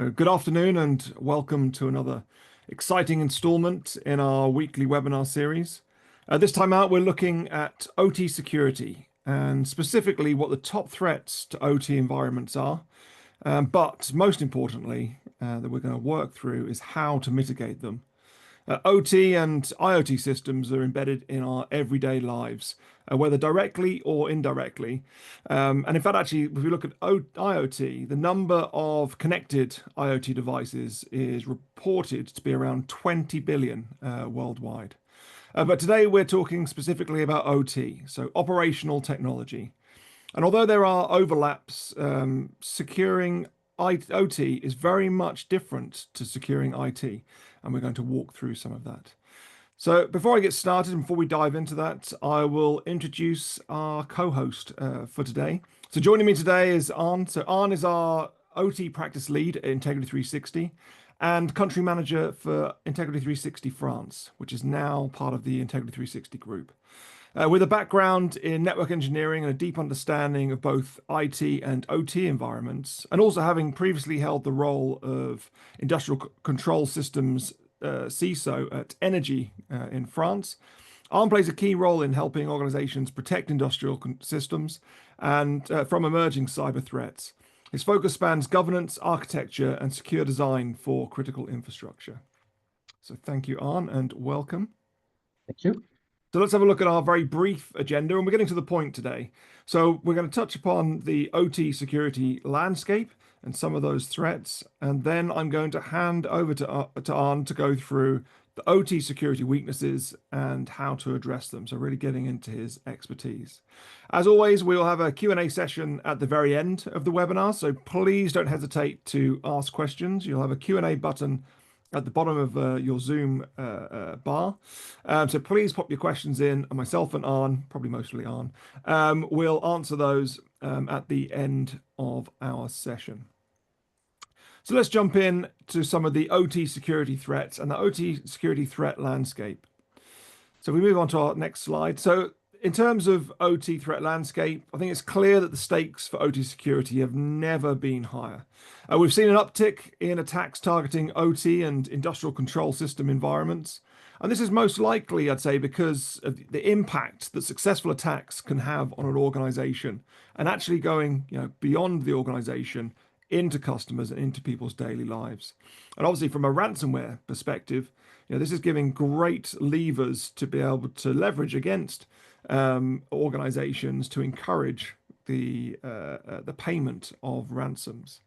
Good afternoon and welcome to another exciting installment in our weekly webinar series. This time out, we're looking at OT security and specifically what the top threats to OT environments are. But most importantly, that we're going to work through is how to mitigate them. OT and IoT systems are embedded in our everyday lives, whether directly or indirectly. And in fact, actually, if we look at IoT, the number of connected IoT devices is reported to be around 20 billion worldwide. But today we're talking specifically about OT, so operational technology. And although there are overlaps, securing OT is very much different to securing IT, and we're going to walk through some of that. So before I get started, and before we dive into that, I will introduce our co-host for today. So joining me today is Arne. So Arne is our OT practice lead at Integrity360 and country manager for Integrity360 France, which is now part of the Integrity360 group. With a background in network engineering and a deep understanding of both IT and OT environments, and also having previously held the role of industrial control systems CISO at Energy in France, Arne plays a key role in helping organizations protect industrial systems and from emerging cyber threats. His focus spans governance, architecture, and secure design for critical infrastructure. So thank you, Arne, and welcome. Thank you. So let's have a look at our very brief agenda, and we're getting to the point today. So we're going to touch upon the OT security landscape and some of those threats, and then I'm going to hand over to Arne to go through the OT security weaknesses and how to address them. So really getting into his expertise. As always, we'll have a Q&A session at the very end of the webinar, so please don't hesitate to ask questions. You'll have a Q&A button at the bottom of your Zoom bar. So please pop your questions in, and myself and Arne, probably mostly Arne, will answer those at the end of our session. So let's jump in to some of the OT security threats and the OT security threat landscape. So we move on to our next slide. So in terms of OT threat landscape, I think it's clear that the stakes for OT security have never been higher. We've seen an uptick in attacks targeting OT and industrial control system environments. And this is most likely, I'd say, because of the impact that successful attacks can have on an organization and actually going, beyond the organization into customers and into people's daily lives. And obviously from a ransomware perspective, this is giving great levers to be able to leverage against organizations to encourage the payment of ransoms.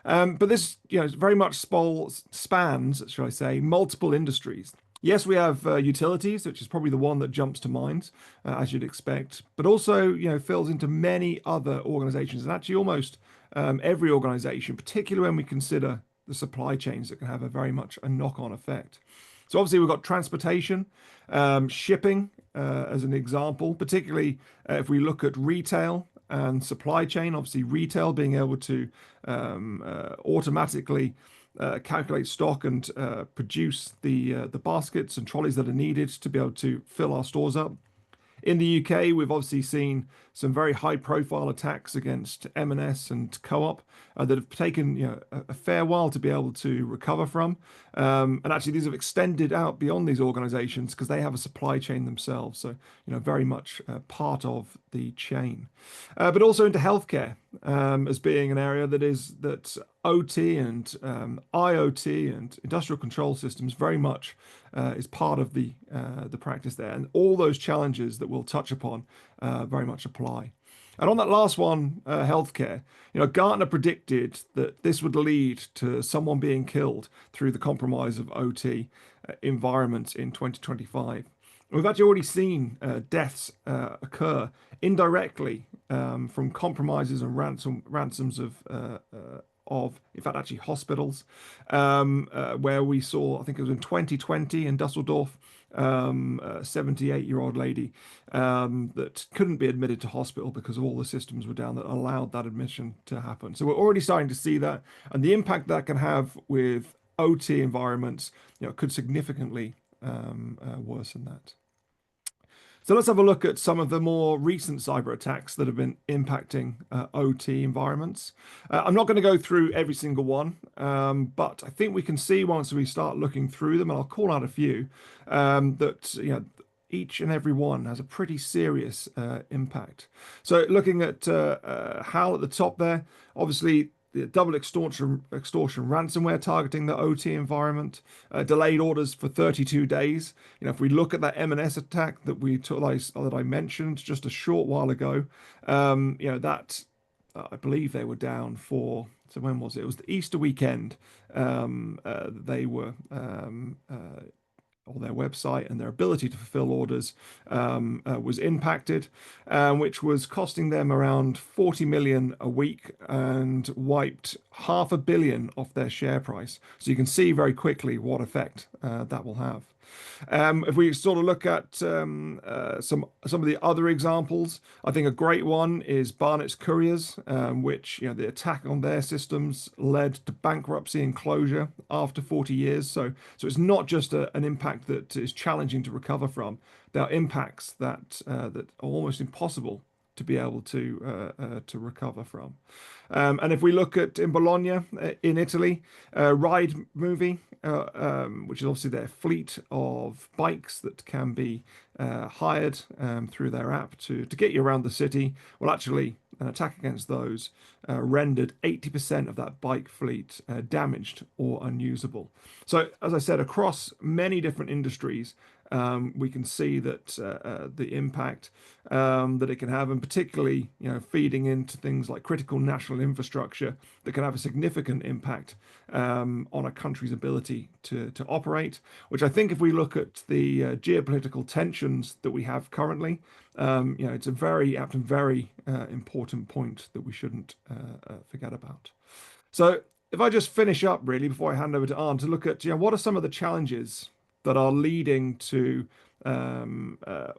But this very much spans, shall I say, multiple industries. Yes, we have utilities, which is probably the one that jumps to mind, as you'd expect, but also fills into many other organizations, and actually almost every organization, particularly when we consider the supply chains that can have a very much a knock-on effect. So obviously we've got transportation, shipping as an example, particularly if we look at retail and supply chain. Obviously retail being able to automatically calculate stock and produce the baskets and trolleys that are needed to be able to fill our stores up. In the UK, we've obviously seen some very high-profile attacks against M&S and Co-op that have taken a fair while to be able to recover from. And actually, these have extended out beyond these organizations because they have a supply chain themselves. So, very much part of the chain. But also into healthcare as being an area that OT and IoT and industrial control systems very much is part of the practice there, and all those challenges that we'll touch upon very much apply. And on that last one, healthcare, Gartner predicted that this would lead to someone being killed through the compromise of OT environments in 2025. We've actually already seen deaths occur indirectly from compromises and ransoms of, in fact, actually hospitals, where we saw, I think it was in 2020 in Dusseldorf, a 78-year-old lady that couldn't be admitted to hospital because all the systems were down that allowed that admission to happen. So we're already starting to see that, and the impact that can have with OT environments, could significantly worsen that. So let's have a look at some of the more recent cyber attacks that have been impacting OT environments. I'm not going to go through every single one, but I think we can see once we start looking through them, and I'll call out a few, that each and every one has a pretty serious impact. So looking at HAL at the top there, obviously the double extortion ransomware targeting the OT environment, delayed orders for 32 days. If we look at that M&S attack that we took, that I mentioned just a short while ago, that I believe they were down for. So when was it? It was the Easter weekend. They were or their website and their ability to fulfill orders was impacted, which was costing them around 40 million a week and wiped 500 million off their share price. So you can see very quickly what effect that will have. If we sort of look at some of the other examples, I think a great one is Barnett's Couriers, which the attack on their systems led to bankruptcy and closure after 40 years. So it's not just an impact that is challenging to recover from. There are impacts that are almost impossible to be able to recover from. And if we look at in Bologna, in Italy, Ride Movie, which is obviously their fleet of bikes that can be hired through their app to get you around the city. Well, actually, an attack against those rendered 80% of that bike fleet damaged or unusable. So, as I said, across many different industries, we can see that the impact that it can have, and particularly feeding into things like critical national infrastructure that can have a significant impact on a country's ability to operate. Which I think, if we look at the geopolitical tensions that we have currently, it's a very apt and very important point that we shouldn't forget about. So if I just finish up really before I hand over to Arne to look at what are some of the challenges that are leading to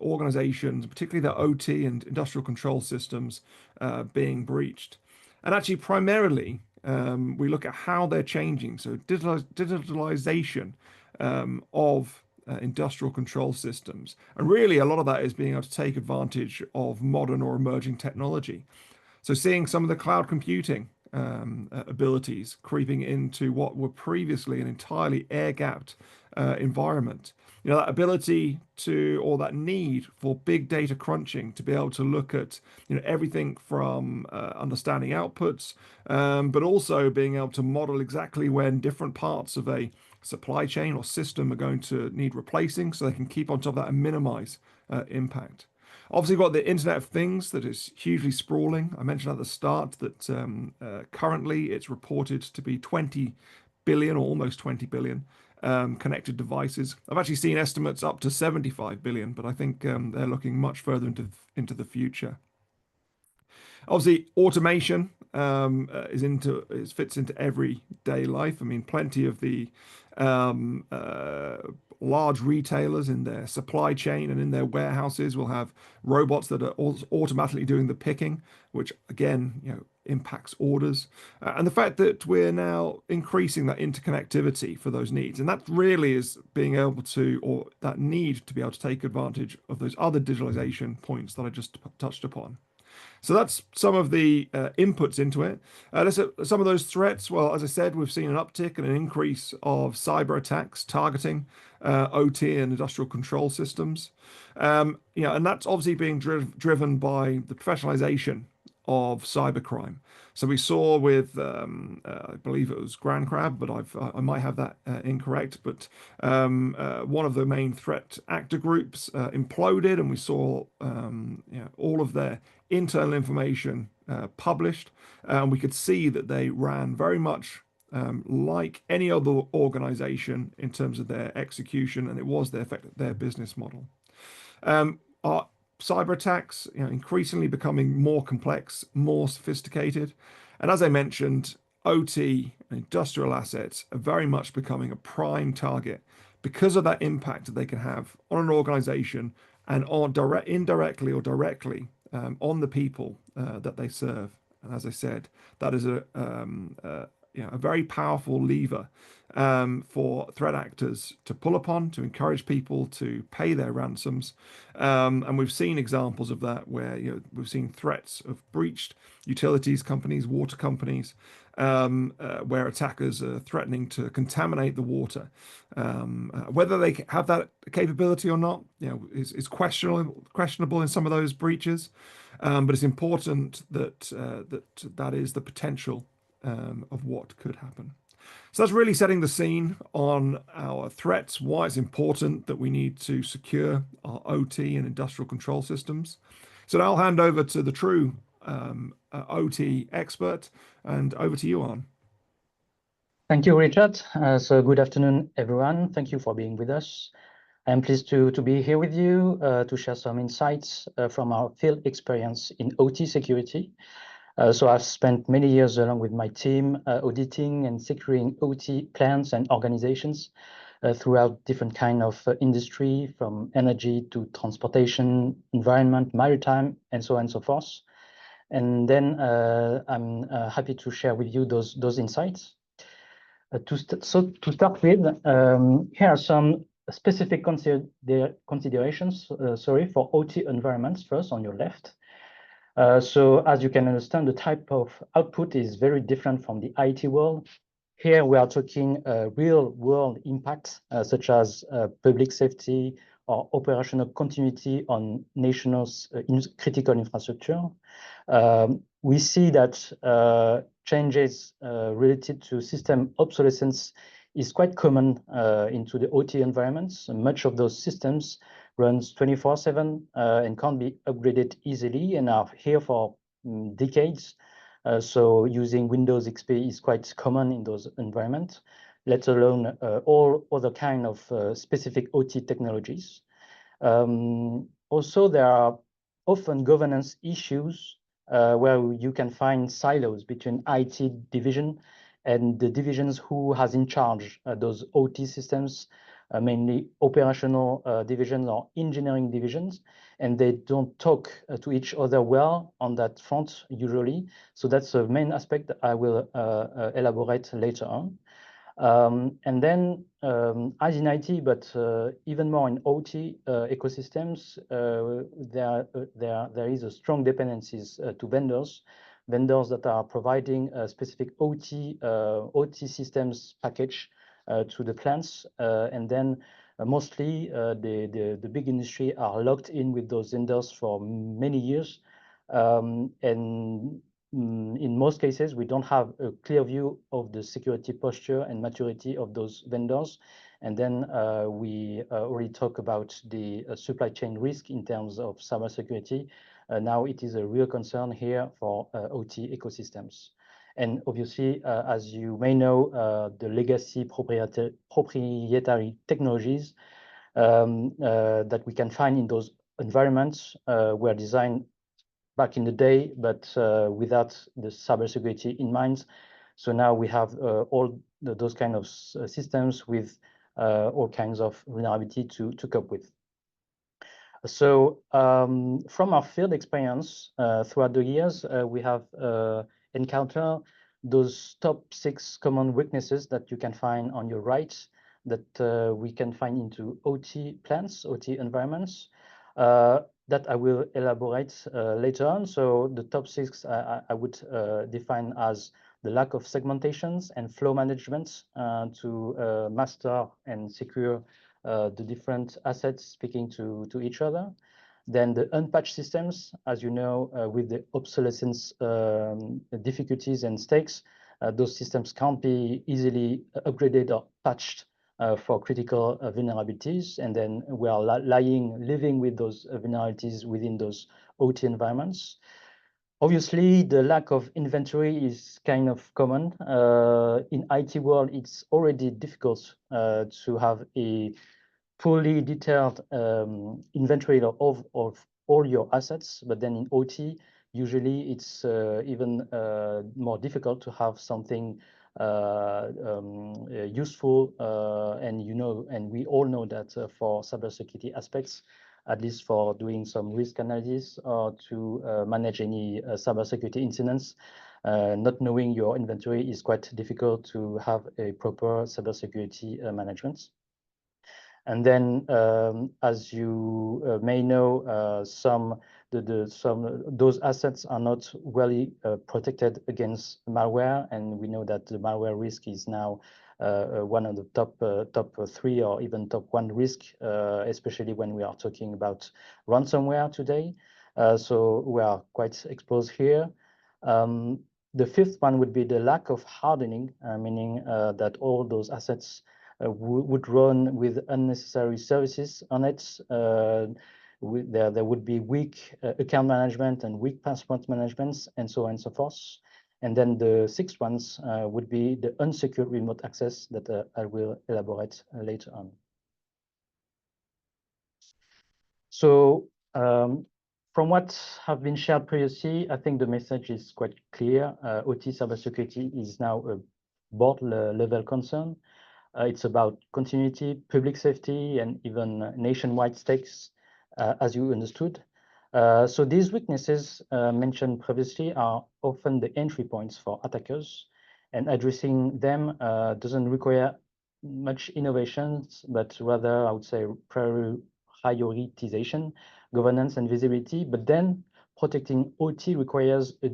organizations, particularly the OT and industrial control systems, being breached. And actually, primarily, we look at how they're changing. So digitalization of industrial control systems. And really, a lot of that is being able to take advantage of modern or emerging technology. So seeing some of the cloud computing abilities creeping into what were previously an entirely air-gapped environment. That ability to, or that need for big data crunching to be able to look at, everything from understanding outputs, but also being able to model exactly when different parts of a supply chain or system are going to need replacing so they can keep on top of that and minimize impact. Obviously, we've got the Internet of Things that is hugely sprawling. I mentioned at the start that currently it's reported to be 20 billion or almost 20 billion connected devices. I've actually seen estimates up to 75 billion, but I think they're looking much further into the future. Obviously, automation fits into everyday life. I mean, plenty of the large retailers in their supply chain and in their warehouses will have robots that are automatically doing the picking, which again, impacts orders. And the fact that we're now increasing that interconnectivity for those needs, and that really is being able to, or that need to be able to take advantage of those other digitalization points that I just touched upon. So that's some of the inputs into it. Some of those threats, well, as I said, we've seen an uptick and an increase of cyber attacks targeting OT and industrial control systems. And that's obviously being driven by the professionalization of cybercrime. So we saw with, I believe it was Grand Crab, but I might have that incorrect. But one of the main threat actor groups imploded, and we saw all of their internal information published. And we could see that they ran very much like any other organization in terms of their execution, and it was their business model. Our cyber attacks, increasingly becoming more complex, more sophisticated, and as I mentioned, OT and industrial assets are very much becoming a prime target because of that impact that they can have on an organization and indirectly or directly on the people that they serve. And as I said, that is a very powerful lever for threat actors to pull upon to encourage people to pay their ransoms. And we've seen examples of that where we've seen threats of breached utilities companies, water companies, where attackers are threatening to contaminate the water. Whether they have that capability or not, is questionable in some of those breaches. But it's important that that is the potential of what could happen. So that's really setting the scene on our threats, why it's important that we need to secure our OT and industrial control systems. So now I'll hand over to the true OT expert, and over to you, Arne. Thank you, Richard. So good afternoon, everyone. Thank you for being with us. I'm pleased to be here with you to share some insights from our field experience in OT security. So I've spent many years along with my team auditing and securing OT plants and organizations throughout different kind of industry, from energy to transportation, environment, maritime, and so on and so forth. And then I'm happy to share with you those insights. To start with, here are some specific considerations, for OT environments. First, on your left. So as you can understand, the type of output is very different from the IT world. Here we are talking real world impacts, such as public safety or operational continuity on national critical infrastructure. We see that changes related to system obsolescence is quite common into the OT environments. Much of those systems runs 24/7 and can't be upgraded easily and are here for decades. So using Windows XP is quite common in those environments, let alone all other kind of specific OT technologies. Also, there are often governance issues where you can find silos between IT division and the divisions who has in charge those OT systems, mainly operational divisions or engineering divisions, and they don't talk to each other well on that front usually. So that's the main aspect that I will elaborate later on. And then, as in IT, but even more in OT ecosystems, there is a strong dependencies to vendors that are providing a specific OT systems package to the plants, and then mostly the big industry are locked in with those vendors for many years, and in most cases, we don't have a clear view of the security posture and maturity of those vendors. And then we already talk about the supply chain risk in terms of cybersecurity. Now it is a real concern here for OT ecosystems. And obviously, as you may know, the legacy proprietary technologies that we can find in those environments were designed back in the day, but without the cybersecurity in mind. So now we have all those kind of systems with all kinds of vulnerability to cope with. So from our field experience throughout the years, we have encountered those top 6 common weaknesses that you can find on your right, that we can find into OT plants, OT environments, that I will elaborate later on. So the top 6 I would define as the lack of segmentations and flow management to master and secure the different assets speaking to each other. Then the unpatched systems, as you know, with the obsolescence difficulties and stakes, those systems can't be easily upgraded or patched for critical vulnerabilities. And then we are living with those vulnerabilities within those OT environments. Obviously, the lack of inventory is kind of common. In IT world, it's already difficult to have a fully detailed inventory of all your assets, but then in OT, usually it's even more difficult to have something useful, and we all know that for cybersecurity aspects, at least for doing some risk analysis or to manage any cybersecurity incidents, Not knowing your inventory is quite difficult to have a proper cybersecurity management. And then, as you may know, those assets are not well protected against malware, and we know that the malware risk is now one of the top 3 or even top 1 risk, especially when we are talking about ransomware today. So we are quite exposed here. The fifth one would be the lack of hardening, meaning that all those assets would run with unnecessary services on it. There would be weak account management and weak password management, and so on and so forth. And then the sixth ones would be the unsecured remote access that I will elaborate later on. So from what have been shared previously, I think the message is quite clear. OT cybersecurity is now a board level concern. It's about continuity, public safety, and even nationwide stakes, as you understood. So these weaknesses mentioned previously are often the entry points for attackers, and addressing them doesn't require much innovation, but rather, I would say, prioritization, governance, and visibility. But then protecting OT requires a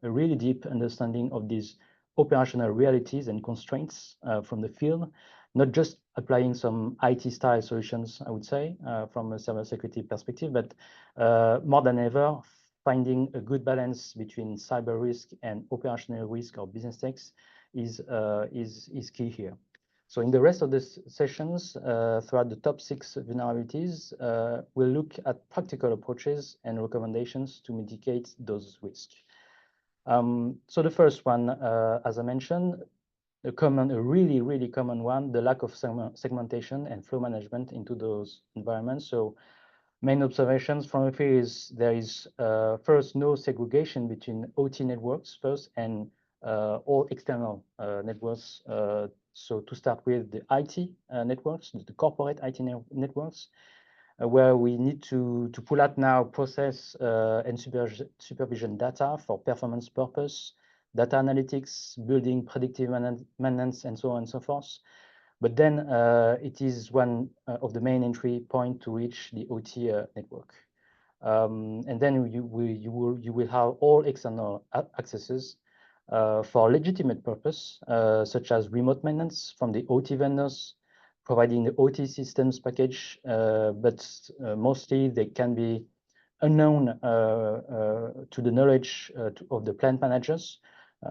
really deep understanding of these operational realities and constraints from the field, not just applying some IT style solutions, I would say, from a cybersecurity perspective, but more than ever, finding a good balance between cyber risk and operational risk or business stakes is key here. So in the rest of the sessions, throughout the top 6 vulnerabilities, we'll look at practical approaches and recommendations to mitigate those risks. So the first one, as I mentioned, a really common one, the lack of segmentation and flow management into those environments. So main observations from the field is there is first no segregation between OT networks first and all external networks. So to start with the IT networks, the corporate IT networks, where we need to pull out now process and supervision data for performance purpose, data analytics, building predictive maintenance, and so on and so forth. But then it is one of the main entry point to reach the OT network. And then you will have all external accesses for legitimate purpose, such as remote maintenance from the OT vendors, providing the OT systems package, but mostly they can be unknown to the knowledge of the plant managers.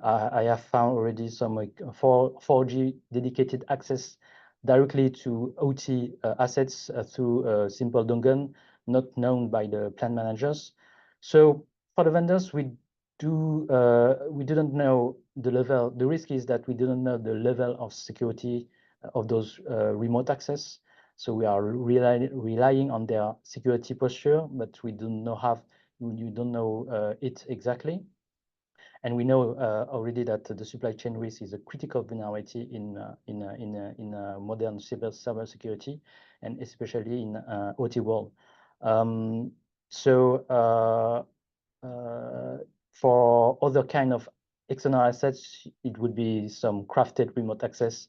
I have found already some like 4G dedicated access directly to OT assets through a simple dongle, not known by the plant managers. So for the vendors, we didn't know the level. The risk is that we didn't know the level of security of those remote access. So we are relying on their security posture, but we don't know it exactly. And we know already that the supply chain risk is a critical vulnerability in modern cybersecurity, and especially in OT world. For other kind of external assets, it would be some crafted remote access.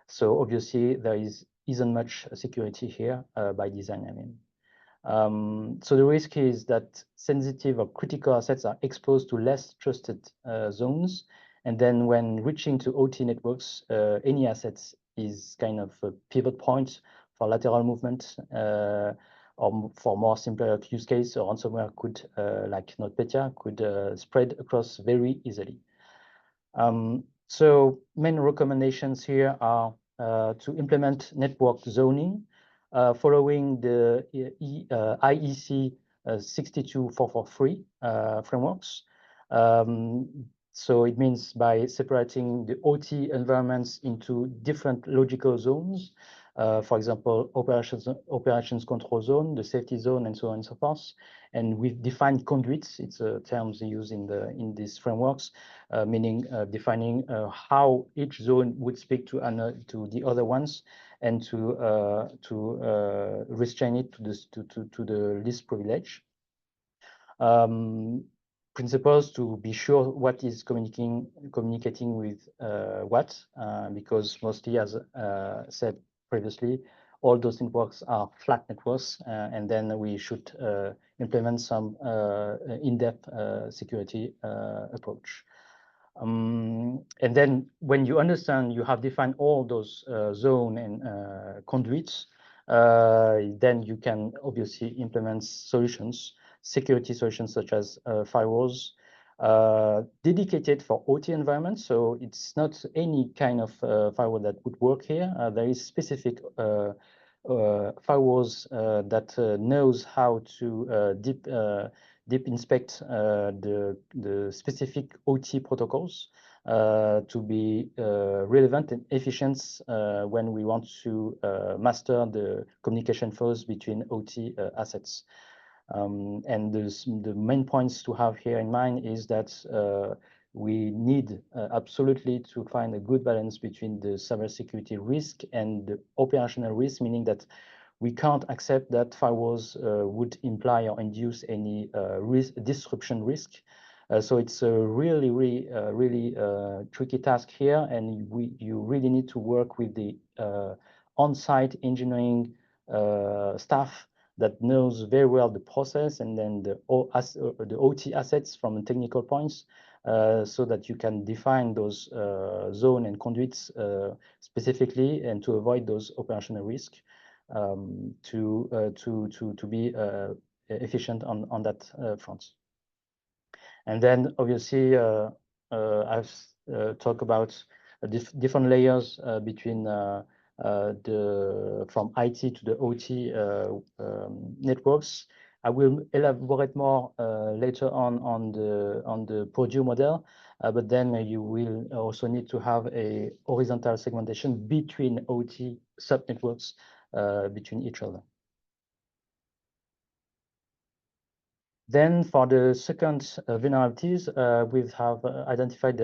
So obviously there isn't much security here by design, I mean. So the risk is that sensitive or critical assets are exposed to less trusted zones. And then when reaching to OT networks, any assets is kind of a pivot point for lateral movement or for more simpler use case, or ransomware could, like NotPetya, could spread across very easily. So main recommendations here are to implement network zoning following the IEC 62443 frameworks. So it means by separating the OT environments into different logical zones, for example, operations control zone, the safety zone, and so on and so forth. And we've defined conduits. It's terms used in these frameworks, meaning defining how each zone would speak to the other ones, and to restrain it to the least privilege. principles to be sure what is communicating with what, because mostly, as said previously, all those networks are flat networks, and then we should implement some in-depth security approach. And then when you understand, you have defined all those zone and conduits, then you can obviously implement solutions, security solutions such as firewalls, dedicated for OT environments. So it's not any kind of firewall that would work here. There is specific firewalls that knows how to deep inspect the specific OT protocols to be relevant and efficient when we want to master the communication flows between OT assets. And the main points to have here in mind is that we need absolutely to find a good balance between the cybersecurity risk and the operational risk, meaning that we can't accept that firewalls would imply or induce any disruption risk. So it's a really tricky task here, and you really need to work with the on-site engineering staff that knows very well the process, and then the OT assets from technical points, so that you can define those zone and conduits specifically, and to avoid those operational risks, to be efficient on that front. And then obviously I've talked about different layers between from IT to the OT networks. I will elaborate more later on the Purdue model, but then you will also need to have a horizontal segmentation between OT subnetworks between each other. Then for the second vulnerabilities, we have identified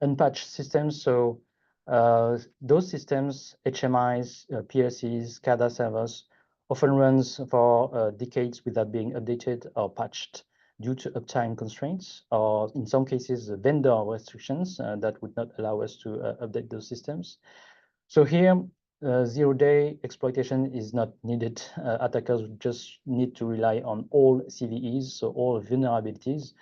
unpatched systems. So those systems, HMIs, PLCs, SCADA servers, often runs for decades without being updated or patched due to uptime constraints, or in some cases, vendor restrictions that would not allow us to update those systems. So here, zero-day exploitation is not needed. Attackers just need to rely on all CVEs, so all vulnerabilities.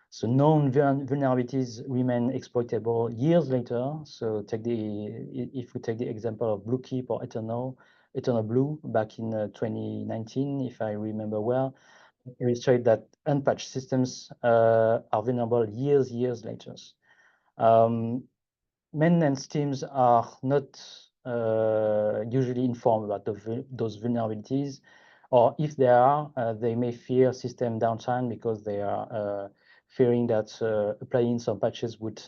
So known vulnerabilities remain exploitable years later. So if we take the example of Bluekeep or Eternal Blue back in 2019, if I remember well, illustrate that unpatched systems are vulnerable years later. Maintenance teams are not usually informed about those vulnerabilities, or if they are, they may fear system downtime because they are fearing that applying some patches would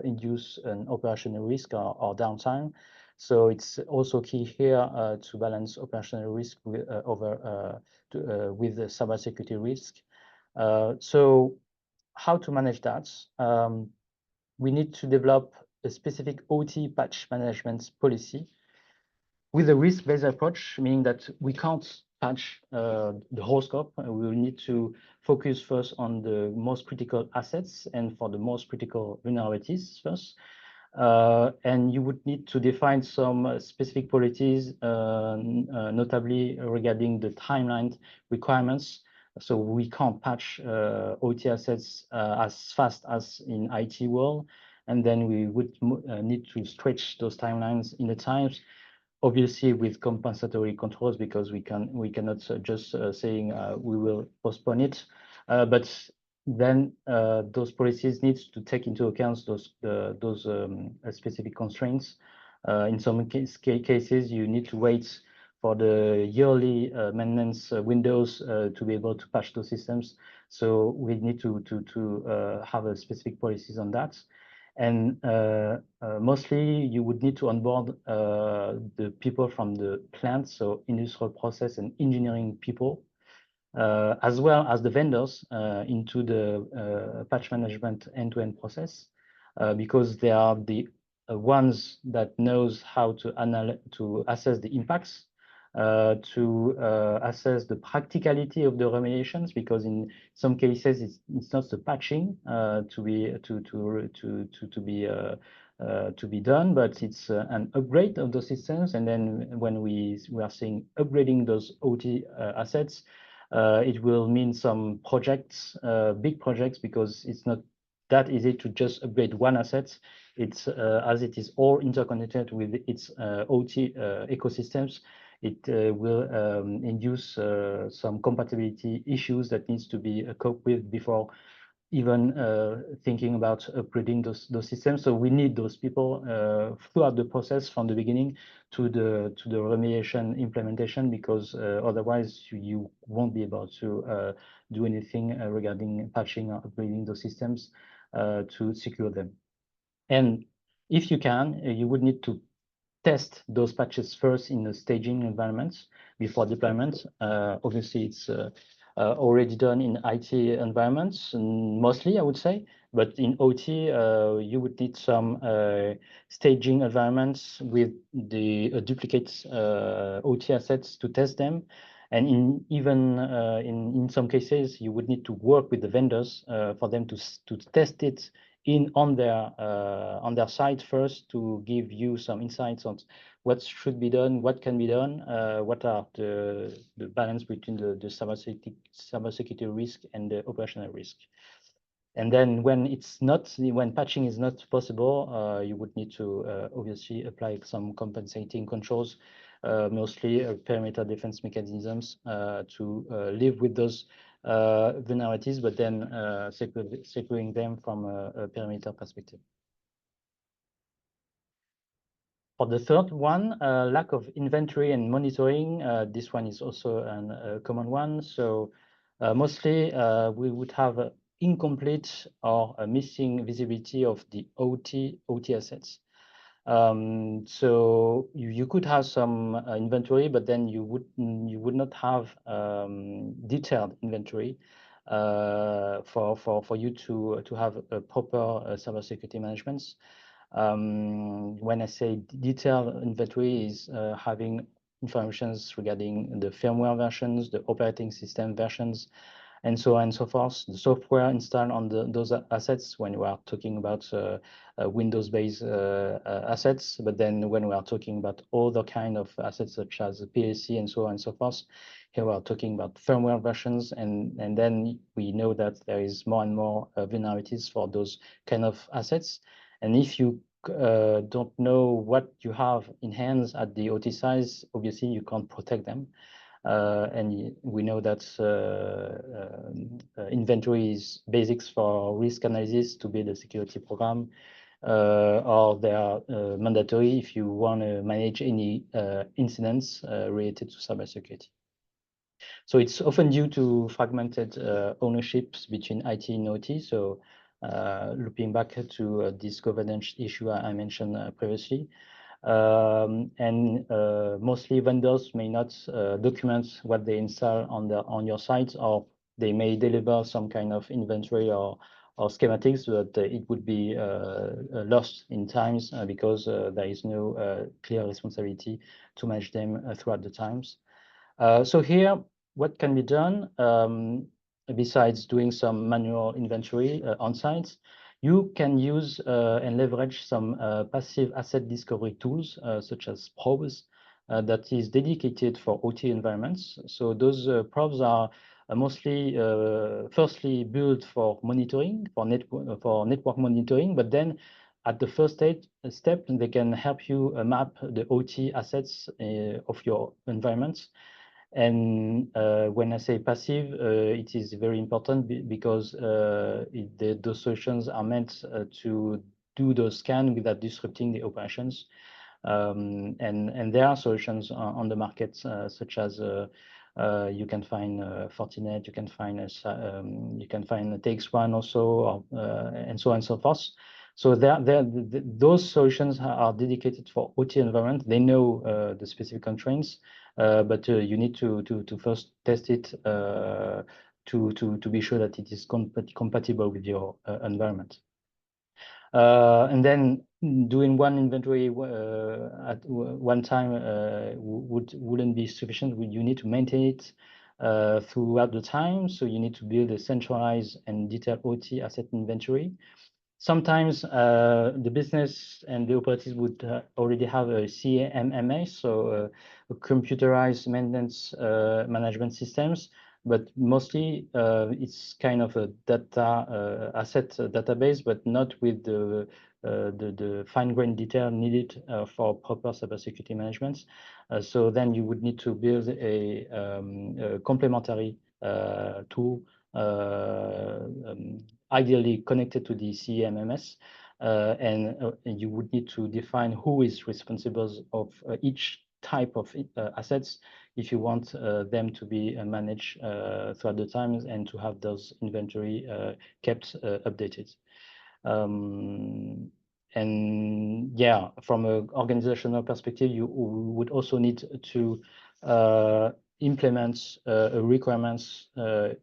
induce an operational risk or downtime. So it's also key here to balance operational risk with the cybersecurity risk. So how to manage that? We need to develop a specific OT patch management policy with a risk-based approach, meaning that we can't patch the whole scope. We will need to focus first on the most critical assets and for the most critical vulnerabilities first. And you would need to define some specific policies, notably regarding the timeline requirements. So we can't patch OT assets as fast as in IT world, and then we would need to stretch those timelines in the times, obviously with compensatory controls, because we cannot just saying we will postpone it, but then those policies need to take into account those specific constraints. In some cases, you need to wait for the yearly maintenance windows to be able to patch those systems. So we need to have a specific policies on that. And mostly you would need to onboard the people from the plant, so industrial process and engineering people, as well as the vendors into the patch management end-to-end process, because they are the ones that knows how to assess the impacts to assess the practicality of the remediations, because in some cases it's not the patching to be done, but it's an upgrade of those systems. And then when we are saying upgrading those OT assets, it will mean some projects, big projects, because it's not that easy to just upgrade one asset. It's as it is all interconnected with its OT ecosystems. It will induce some compatibility issues that needs to be coped with before even thinking about upgrading those systems. So we need those people throughout the process from the beginning to the remediation implementation, because otherwise you won't be able to do anything regarding patching or upgrading those systems to secure them. And if you can, you would need to test those patches first in the staging environments before deployment. Obviously, it's already done in IT environments, mostly, I would say. But in OT, you would need some staging environments with the duplicate OT assets to test them. And in some cases, you would need to work with the vendors for them to test it on their side first, to give you some insights on what should be done, what can be done, what are the balance between the cybersecurity risk and the operational risk. And then when patching is not possible, you would need to obviously apply some compensating controls, mostly perimeter defense mechanisms, to live with those vulnerabilities, but then securing them from a perimeter perspective. For the third one, lack of inventory and monitoring, this one is also a common one. So mostly we would have incomplete or missing visibility of the OT assets. So you could have some inventory, but then you would not have detailed inventory for you to have a proper cybersecurity management. When I say detailed inventory, is having informations regarding the firmware versions, the operating system versions, and so on and so forth, the software installed on those assets when we are talking about Windows-based assets. But then when we are talking about other kind of assets such as PLC and so on and so forth, here we are talking about firmware versions, and then we know that there is more and more vulnerabilities for those kind of assets. And if you don't know what you have in hands at the OT size, obviously you can't protect them. And we know that inventory is basics for risk analysis to build a security program, or they are mandatory if you want to manage any incidents related to cybersecurity. So it's often due to fragmented ownerships between IT and OT. So looping back to this governance issue I mentioned previously. And mostly vendors may not document what they install on your site, or they may deliver some kind of inventory or schematics, but it would be lost in times because there is no clear responsibility to manage them throughout the times. So here, what can be done besides doing some manual inventory on site? You can use and leverage some passive asset discovery tools, such as probes, that is dedicated for OT environments. So those probes are mostly, firstly, built for monitoring, for network monitoring, but then at the first step, they can help you map the OT assets of your environments. And when I say passive, it is very important because those solutions are meant to do those scans without disrupting the operations. And there are solutions on the market, such as you can find Fortinet, you can find TX1 also, and so on and so forth. So those solutions are dedicated for OT environment. They know the specific constraints, but you need to first test it to be sure that it is compatible with your environment. And then doing one inventory at one time wouldn't be sufficient. You need to maintain it throughout the time. So you need to build a centralized and detailed OT asset inventory. Sometimes the business and the operatives would already have a CMMS, so a computerized maintenance management systems, but mostly it's kind of a data asset database, but not with the fine-grained detail needed for proper cybersecurity management. So then you would need to build a complementary tool ideally connected to the CMMS, and you would need to define who is responsible of each type of assets if you want them to be managed throughout the times and to have those inventory kept updated. And yeah, from an organizational perspective, you would also need to implement requirements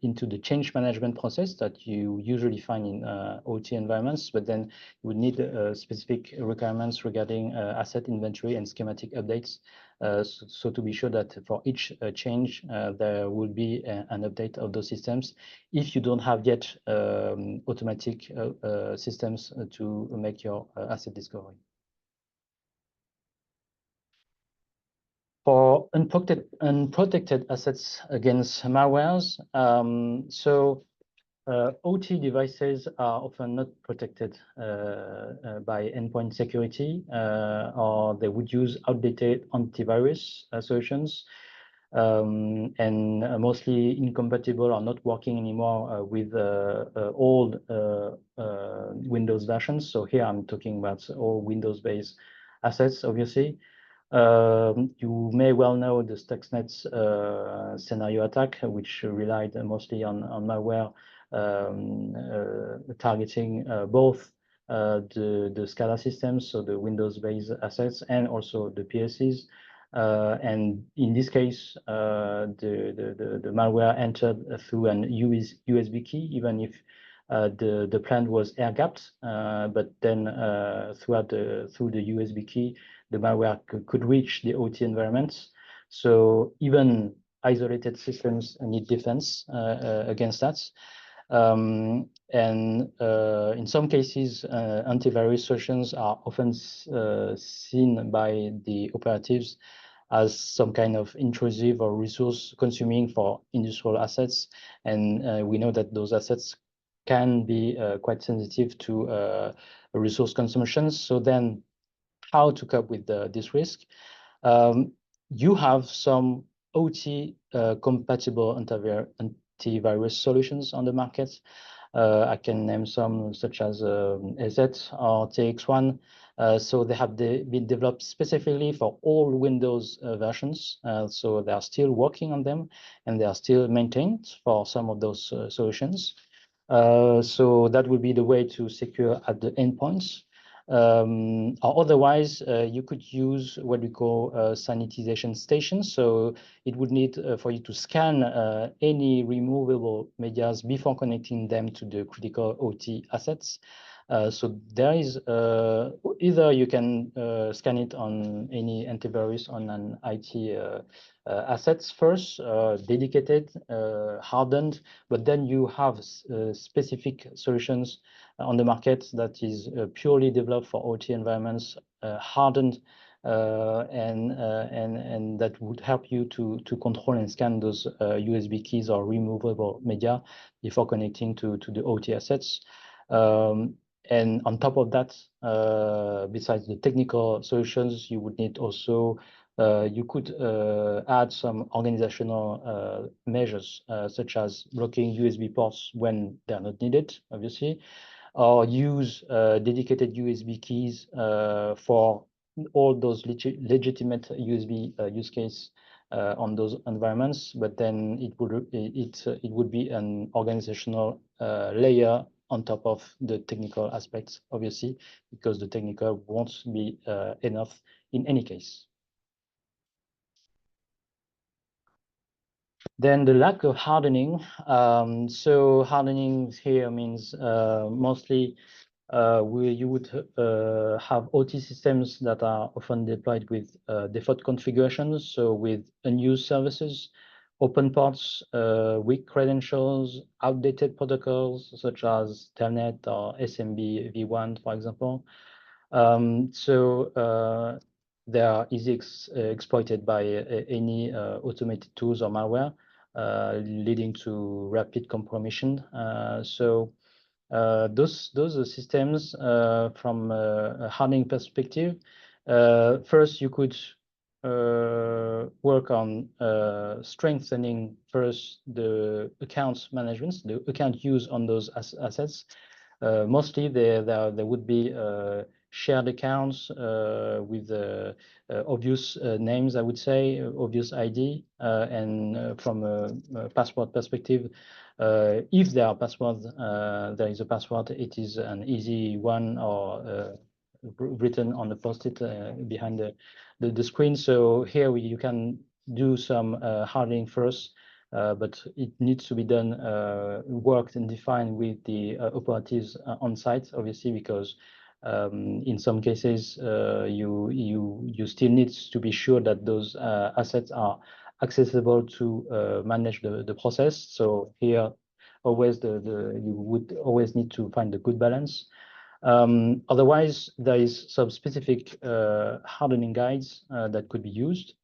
into the change management process that you usually find in OT environments, but then you would need specific requirements regarding asset inventory and schematic updates. So to be sure that for each change, there will be an update of those systems if you don't have yet automatic systems to make your asset discovery. For unprotected assets against malwares, OT devices are often not protected by endpoint security, or they would use outdated antivirus solutions, and mostly incompatible or not working anymore with old Windows versions. So here I'm talking about all Windows-based assets, obviously. You may well know the Stuxnet scenario attack, which relied mostly on malware targeting both the SCADA systems, so the Windows-based assets, and also the PLCs. And in this case, the malware entered through an USB key, even if the plant was air-gapped, but then through the USB key, the malware could reach the OT environments. So even isolated systems need defense against that. And in some cases, antivirus solutions are often seen by the operatives as some kind of intrusive or resource consuming for industrial assets. And we know that those assets can be quite sensitive to resource consumption. So then how to cope with this risk? You have some OT compatible antivirus solutions on the market. I can name some such as AZ or TX1. So they have been developed specifically for all Windows versions. So they are still working on them, and they are still maintained for some of those solutions. So that would be the way to secure at the endpoints. Or otherwise, you could use what we call sanitization stations. So it would need for you to scan any removable medias before connecting them to the critical OT assets. So there is either you can scan it on any antivirus on an IT assets first, dedicated, hardened, but then you have specific solutions on the market that is purely developed for OT environments, hardened, and that would help you to control and scan those USB keys or removable media before connecting to the OT assets. And on top of that, besides the technical solutions, you would need also you could add some organizational measures, such as blocking USB ports when they're not needed, obviously, or use dedicated USB keys for all those legitimate USB use case on those environments. But then it would be an organizational layer on top of the technical aspects, obviously, because the technical won't be enough in any case. Then the lack of hardening. So hardening here means mostly where you would have OT systems that are often deployed with default configurations, so with unused services, open ports, weak credentials, outdated protocols such as Telnet or SMB v1, for example. They are easily exploited by any automated tools or malware, leading to rapid compromission. Those systems, from a hardening perspective, first you could work on strengthening first the accounts management, the account use on those assets. Mostly there would be shared accounts with obvious names, I would say, obvious ID, and from a password perspective, if there are passwords, there is a password, it is an easy one or written on the post-it behind the screen. So here you can do some hardening first, but it needs to be done, worked and defined with the operatives on site, obviously, because in some cases you still need to be sure that those assets are accessible to manage the process. So here, always you would always need to find a good balance. Otherwise, there is some specific hardening guides that could be used.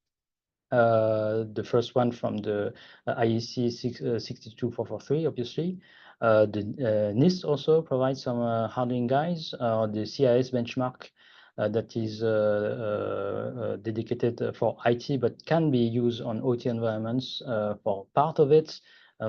The first one from the IEC 62443, obviously. The NIST also provides some hardening guides. The CIS benchmark that is dedicated for IT, but can be used on OT environments for part of it,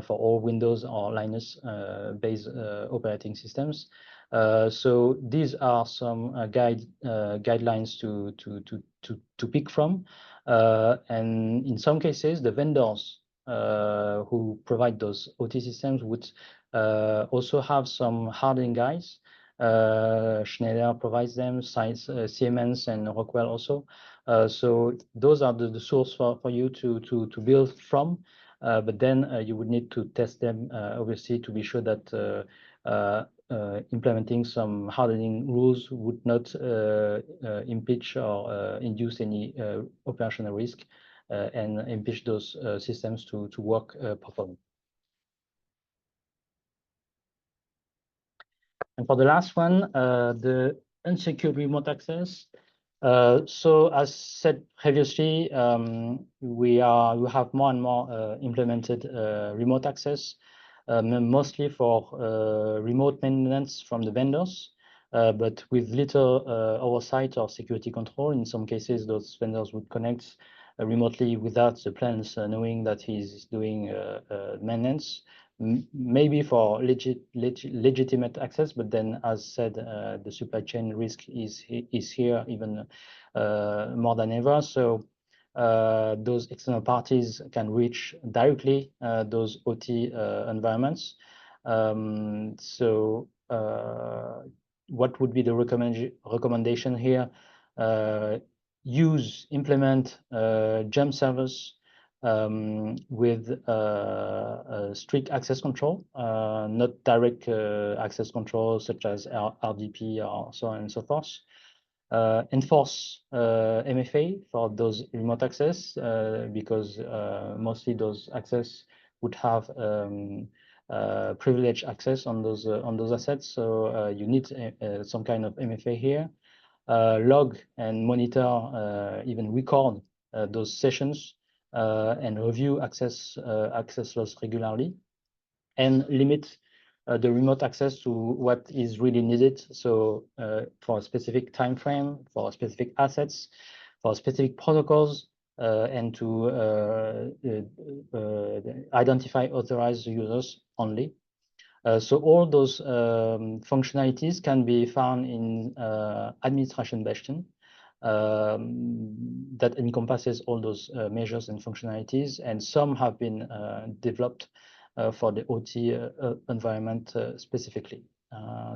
for all Windows or Linux-based operating systems. So these are some guidelines to pick from. And in some cases, the vendors who provide those OT systems would also have some hardening guides. Schneider provides them, Siemens and Rockwell also. So those are the source for you to build from. But then you would need to test them, obviously, to be sure that implementing some hardening rules would not impeach or induce any operational risk and impeach those systems to work properly. And for the last one, the unsecured remote access. So as said previously, we have more and more implemented remote access, mostly for remote maintenance from the vendors, but with little oversight or security control. In some cases, those vendors would connect remotely without the plans, knowing that he's doing maintenance, maybe for legitimate access, but then, as said, the supply chain risk is here even more than ever. So those external parties can reach directly those OT environments. What would be the recommendation here? Implement jump servers with strict access control, not direct access control such as RDP or so on and so forth. Enforce MFA for those remote access because mostly those access would have privileged access on those assets. So you need some kind of MFA here. Log and monitor, even record those sessions and review access loss regularly, and limit the remote access to what is really needed. So for a specific time frame, for specific assets, for specific protocols, and to identify authorized users only. So all those functionalities can be found in administration bastion that encompasses all those measures and functionalities, and some have been developed for the OT environment specifically.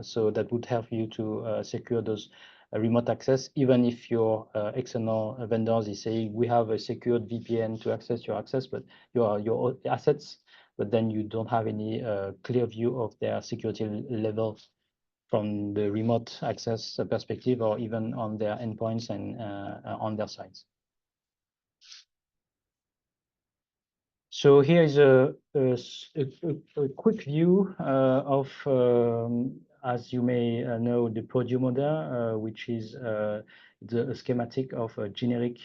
So that would help you to secure those remote access, even if your external vendors is saying we have a secured VPN to access your access, but your assets, but then you don't have any clear view of their security level from the remote access perspective, or even on their endpoints and on their sites. So here is a quick view of, as you may know, the Podio model, which is the schematic of a generic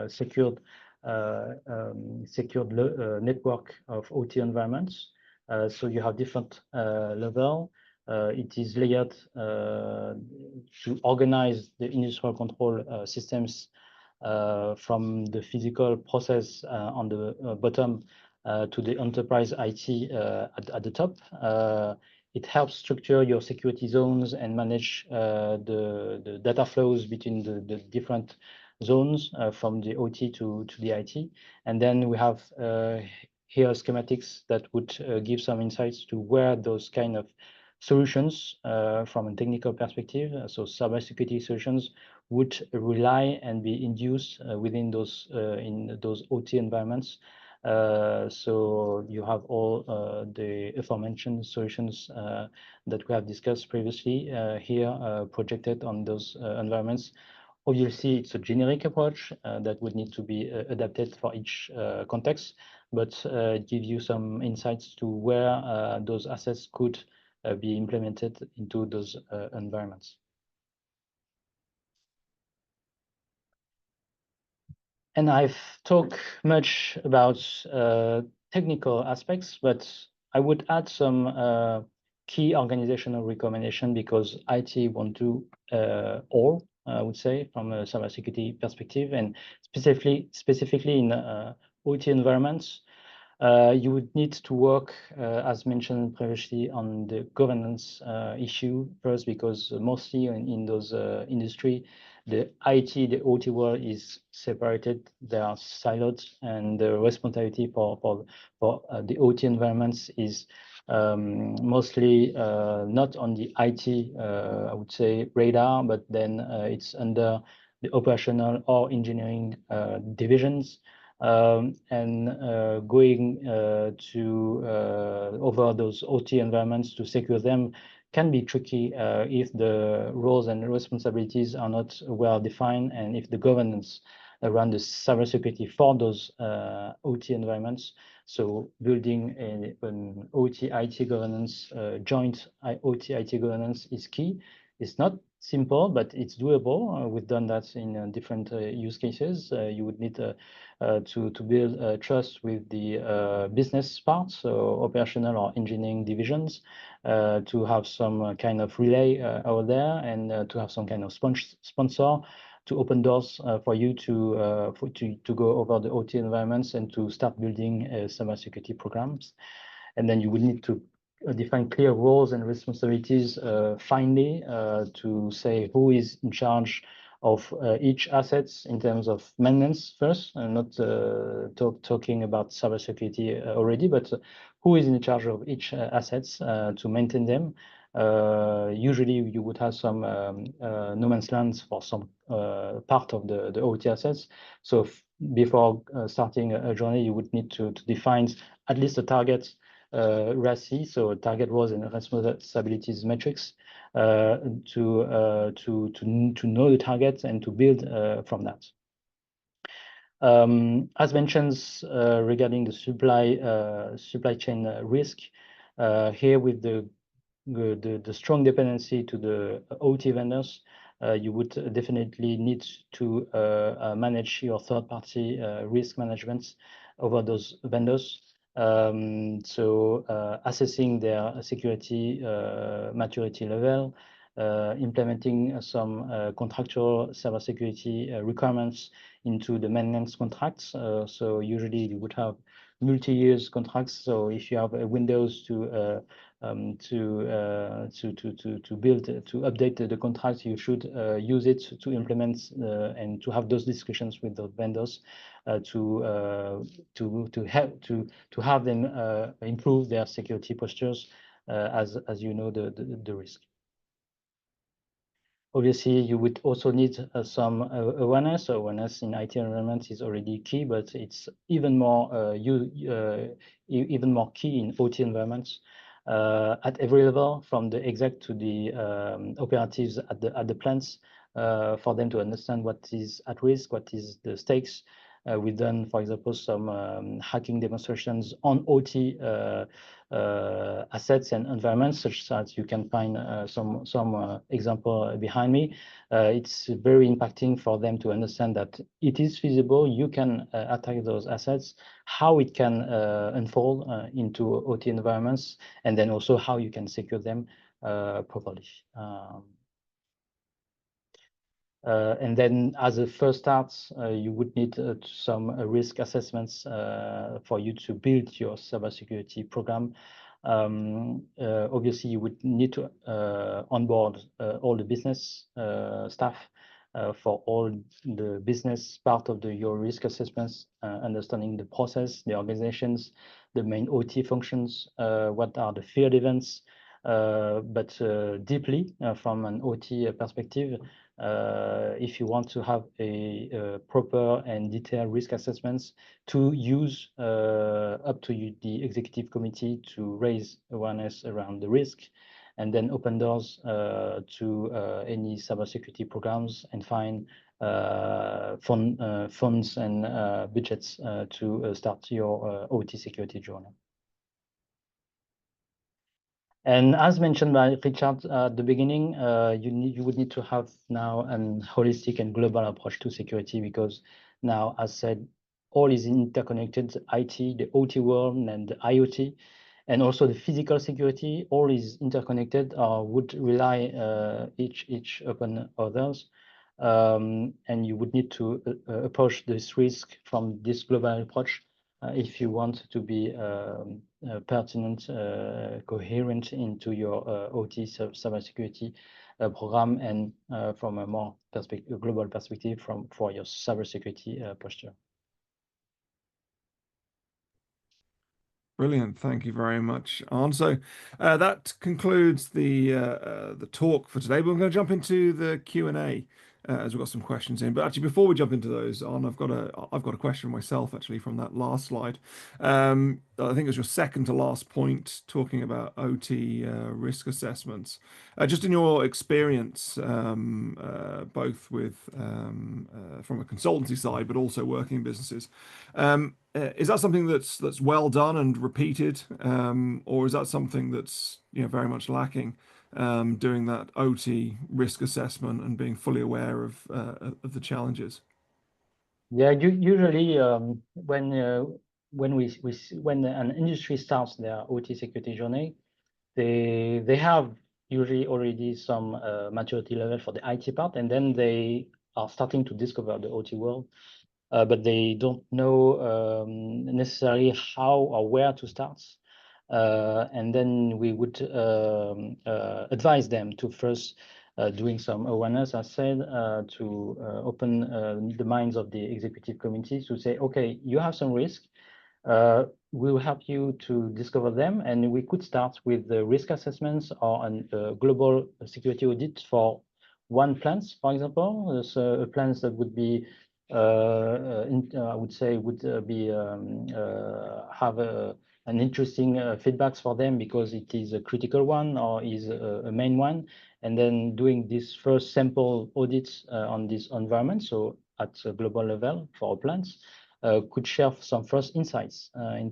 secured network of OT environments. So you have different level. It is layered to organize the industrial control systems from the physical process on the bottom to the enterprise IT at the top. It helps structure your security zones and manage the data flows between the different zones from the OT to the IT. And then we have here schematics that would give some insights to where those kind of solutions from a technical perspective, so cybersecurity solutions, would rely and be induced within those in those OT environments. So you have all the aforementioned solutions that we have discussed previously here projected on those environments. Obviously, it's a generic approach that would need to be adapted for each context, but it gives you some insights to where those assets could be implemented into those environments. And I've talked much about technical aspects, but I would add some key organizational recommendation, because IT won't do all, I would say, from a cybersecurity perspective, and specifically in OT environments. You would need to work, as mentioned previously, on the governance issue first, because mostly in those industry, the IT, the OT world is separated. They are siloed, and the responsibility for the OT environments is mostly not on the IT, I would say, radar, but then it's under the operational or engineering divisions. And going to over those OT environments to secure them can be tricky if the roles and responsibilities are not well defined, and if the governance around the cybersecurity for those OT environments. So building an OT IT governance, joint OT IT governance is key. It's not simple, but it's doable. We've done that in different use cases. You would need to build trust with the business parts, so operational or engineering divisions, to have some kind of relay over there, and to have some kind of sponsor to open doors for you to go over the OT environments and to start building cybersecurity programs. And then you will need to define clear roles and responsibilities finally to say who is in charge of each assets in terms of maintenance first, and not talking about cybersecurity already, but who is in charge of each assets to maintain them. Usually you would have some no man's lands for some part of the OT assets. So before starting a journey, you would need to define at least a target RASI, so target roles and responsibilities metrics, to know the target and to build from that. As mentioned regarding the supply chain risk, here with the strong dependency to the OT vendors, you would definitely need to manage your third-party risk management over those vendors. So assessing their security maturity level, implementing some contractual cybersecurity requirements into the maintenance contracts. So usually you would have multi-years contracts. So if you have windows to build, to update the contract, you should use it to implement and to have those discussions with the vendors to have them improve their security postures as you know the risk. Obviously, you would also need some awareness. So awareness in IT environments is already key, but it's even more even more key in OT environments. at every level, from the exec to the operatives at the plants, for them to understand what is at risk, what is the stakes. We've done, for example, some hacking demonstrations on OT assets and environments, such as you can find some example behind me. It's very impacting for them to understand that it is feasible. You can attack those assets, how it can unfold into OT environments, and then also how you can secure them properly. And then as a first start, you would need some risk assessments for you to build your cybersecurity program. Obviously, you would need to onboard all the business staff for all the business part of your risk assessments, understanding the process, the organizations, the main OT functions, what are the field events, but deeply from an OT perspective. If you want to have a proper and detailed risk assessments to use up to the executive committee to raise awareness around the risk, and then open doors to any cybersecurity programs and find funds and budgets to start your OT security journey. And as mentioned by Richard at the beginning, you would need to have now a holistic and global approach to security, because now, as said, all is interconnected: IT, the OT world, and the IoT, and also the physical security. All is interconnected, or would rely each upon others. And you would need to approach this risk from this global approach if you want to be pertinent, coherent into your OT cybersecurity program, and from a more global perspective for your cybersecurity posture. Brilliant. Thank you very much, Arne. So that concludes the talk for today. But we're going to jump into the Q&A as we've got some questions in. But actually, before we jump into those, Arne, I've got a question myself actually from that last slide. I think it was your second to last point talking about OT risk assessments. Just in your experience, both with from a consultancy side, but also working in businesses. Is that something that's well done and repeated, or is that something that's very much lacking? Doing that OT risk assessment and being fully aware of the challenges. Yeah, usually when an industry starts their OT security journey, they have usually already some maturity level for the IT part, and then they are starting to discover the OT world. But they don't know necessarily how or where to start. And then we would advise them to first doing some awareness, as said, to open the minds of the executive committee to say, okay, you have some risk. We will help you to discover them, and we could start with the risk assessments or a global security audit for one plant, for example. There's a plant that would be I would say would be have an interesting feedbacks for them, because it is a critical one or is a main one, and then doing this first sample audits on this environment, so at a global level for plants, could share some first insights in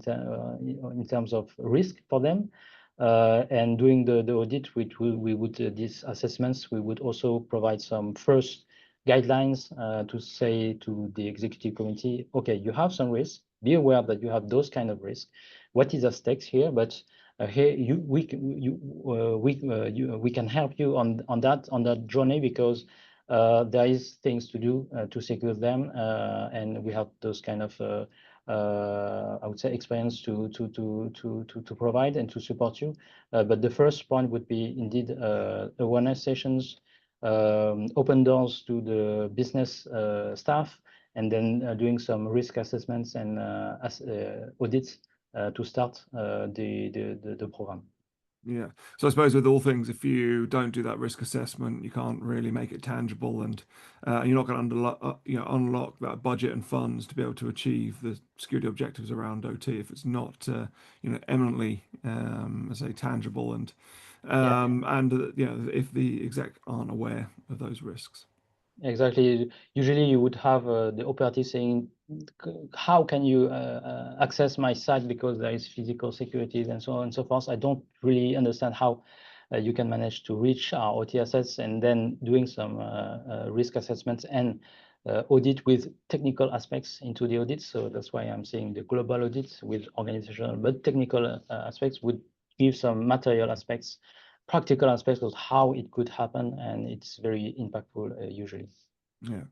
terms of risk for them. And doing the audit, which we would these assessments, we would also provide some first guidelines to say to the executive committee, okay, you have some risk. Be aware that you have those kind of risk. What is at stake here? But here we can help you on that journey, because there is things to do to secure them, and we have those kind of I would say experience to provide and to support you. But the first point would be indeed awareness sessions. Open doors to the business staff, and then doing some risk assessments and audits to start the program. Yeah. So I suppose with all things, if you don't do that risk assessment, you can't really make it tangible, and you're not going to unlock that budget and funds to be able to achieve the security objectives around OT if it's not eminently, I say, tangible Yeah. if the exec aren't aware of those risks. Exactly. Usually you would have the operative saying, how can you access my site because there is physical securities and so on and so forth. I don't really understand how you can manage to reach our OT assets, and then doing some risk assessments and audit with technical aspects into the audit. So that's why I'm saying the global audit with organizational but technical aspects would give some material aspects, practical aspects of how it could happen, and it's very impactful usually. Yeah.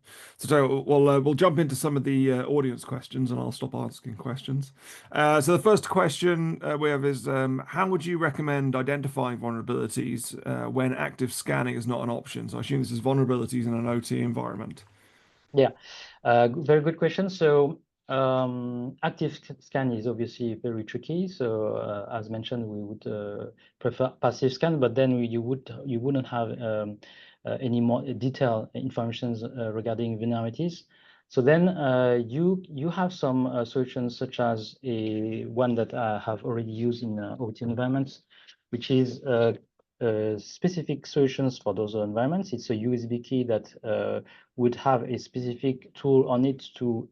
We'll jump into some of the audience questions, and I'll stop asking questions. So the first question we have is, how would you recommend identifying vulnerabilities when active scanning is not an option? So I assume this is vulnerabilities in an OT environment. Yeah, very good question. So active scan is obviously very tricky. So as mentioned, we would prefer passive scan, but then you wouldn't have any more detailed information regarding vulnerabilities. So then you have some solutions such as a one that I have already used in OT environments, which is specific solutions for those environments. It's a USB key that would have a specific tool on it to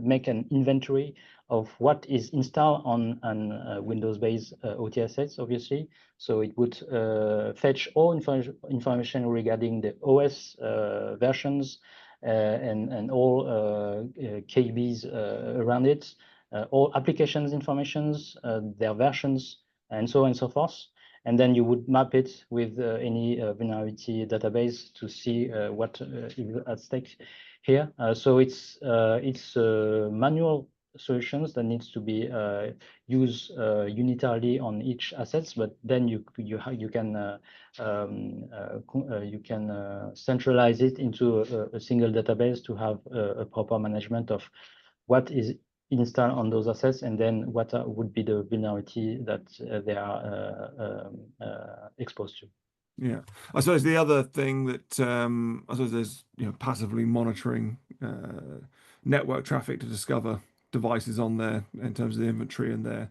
make an inventory of what is installed on an Windows-based OT assets, obviously. So it would fetch all information regarding the OS versions and all KBs around it, all applications informations, their versions, and so on and so forth. And then you would map it with any vulnerability database to see what is at stake here. So it's manual solutions that needs to be used unitarily on each assets, but then you can centralize it into a single database to have a proper management of what is installed on those assets, and then what would be the vulnerability that they are exposed to. Yeah, I suppose the other thing that I suppose there's passively monitoring network traffic to discover devices on there in terms of the inventory and their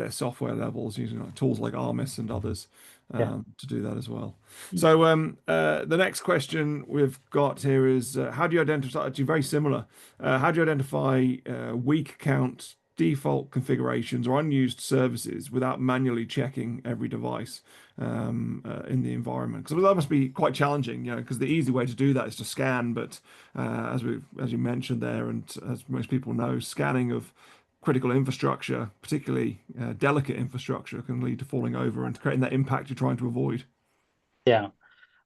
software levels using tools like Armis and others Yeah. to do that as well. So the next question we've got here is how do you identify? Actually, very similar. How do you identify weak count default configurations or unused services without manually checking every device in the environment? Because that must be quite challenging, because the easy way to do that is to scan, but as you mentioned there, and as most people know, scanning of critical infrastructure, particularly delicate infrastructure, can lead to falling over and creating that impact you're trying to avoid. Yeah.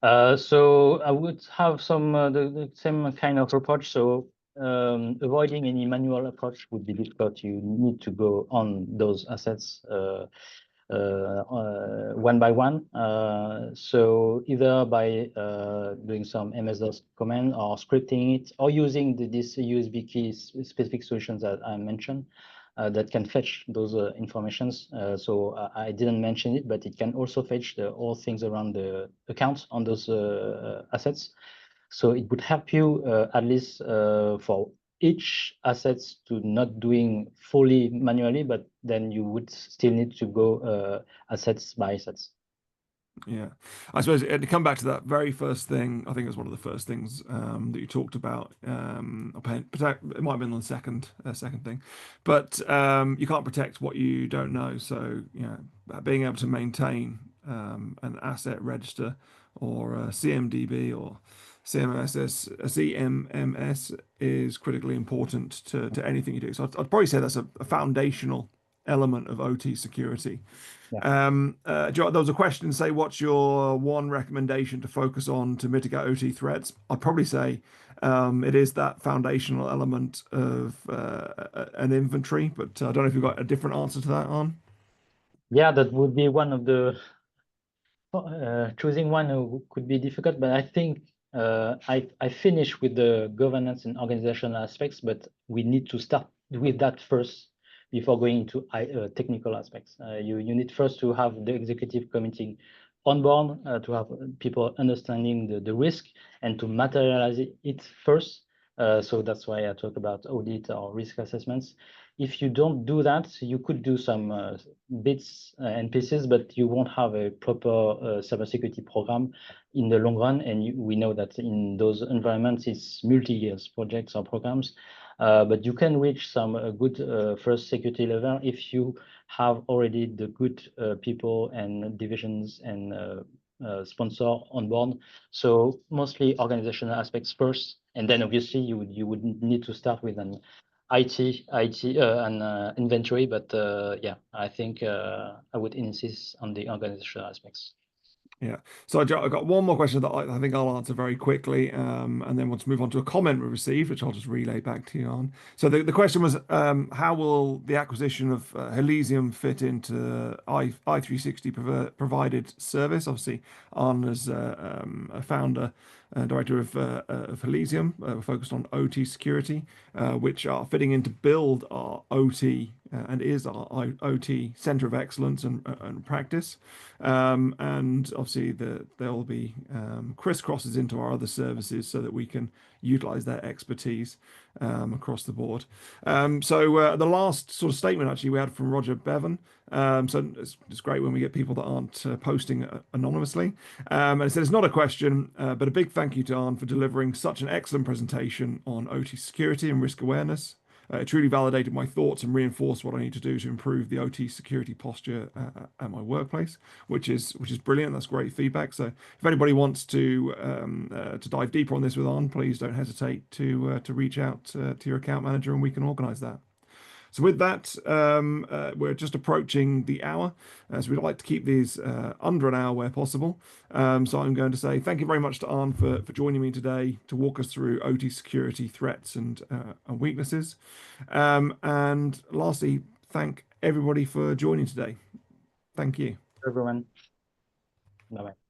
So I would have some the same kind of approach. So avoiding any manual approach would be difficult. You need to go on those assets one by one. So either by doing some MS-DOS command or scripting it, or using this USB key specific solutions that I mentioned. That can fetch those informations. So I didn't mention it, but it can also fetch all things around the accounts on those assets. So it would help you at least for each assets to not doing fully manually, but then you would still need to go assets by assets. Yeah, I suppose to come back to that very first thing, I think it was one of the first things that you talked about. It might have been the second thing, but you can't protect what you don't know. So being able to maintain an asset register or a CMDB or CMMS is critically important to anything you do. So I'd probably say that's a foundational element of OT security. Yeah. There was a question, say, what's your one recommendation to focus on to mitigate OT threats? I'd probably say it is that foundational element of an inventory, but I don't know if you've got a different answer to that on. Yeah, that would be one of the choosing one who could be difficult, but I think I finish with the governance and organizational aspects, but we need to start with that first before going into technical aspects. You need first to have the executive committee on board, to have people understanding the risk and to materialize it first. So that's why I talk about audit or risk assessments. If you don't do that, you could do some bits and pieces, but you won't have a proper cybersecurity program in the long run. And we know that in those environments, it's multi-years projects or programs. But you can reach some good first security level if you have already the good people and divisions and sponsor on board. So mostly organizational aspects first, and then obviously you would need to start with an and inventory. But yeah, I think I would insist on the organizational aspects. Yeah. So I got one more question that I think I'll answer very quickly, and then want to move on to a comment we received, which I'll just relay back to you on. So the question was, how will the acquisition of Helisium fit into i360 provided service? Obviously, Arne as a founder and director of Helisium, focused on OT security, which are fitting in to build our OT and is our OT center of excellence and practice. And obviously, there'll be crisscrosses into our other services so that we can utilize their expertise across the board. So the last sort of statement actually we had from Roger Bevan. So it's great when we get people that aren't posting anonymously. And it said it's not a question, but a big thank you to Arne for delivering such an excellent presentation on OT security and risk awareness. It truly validated my thoughts and reinforced what I need to do to improve the OT security posture at my workplace, which is brilliant. That's great feedback. So if anybody wants to dive deeper on this with Arne, please don't hesitate to reach out to your account manager and we can organise that. So with that, we're just approaching the hour, as we'd like to keep these under an hour where possible. So I'm going to say thank you very much to Arne for joining me today to walk us through OT security threats and weaknesses. And lastly, thank everybody for joining today. Thank you. Everyone, bye bye.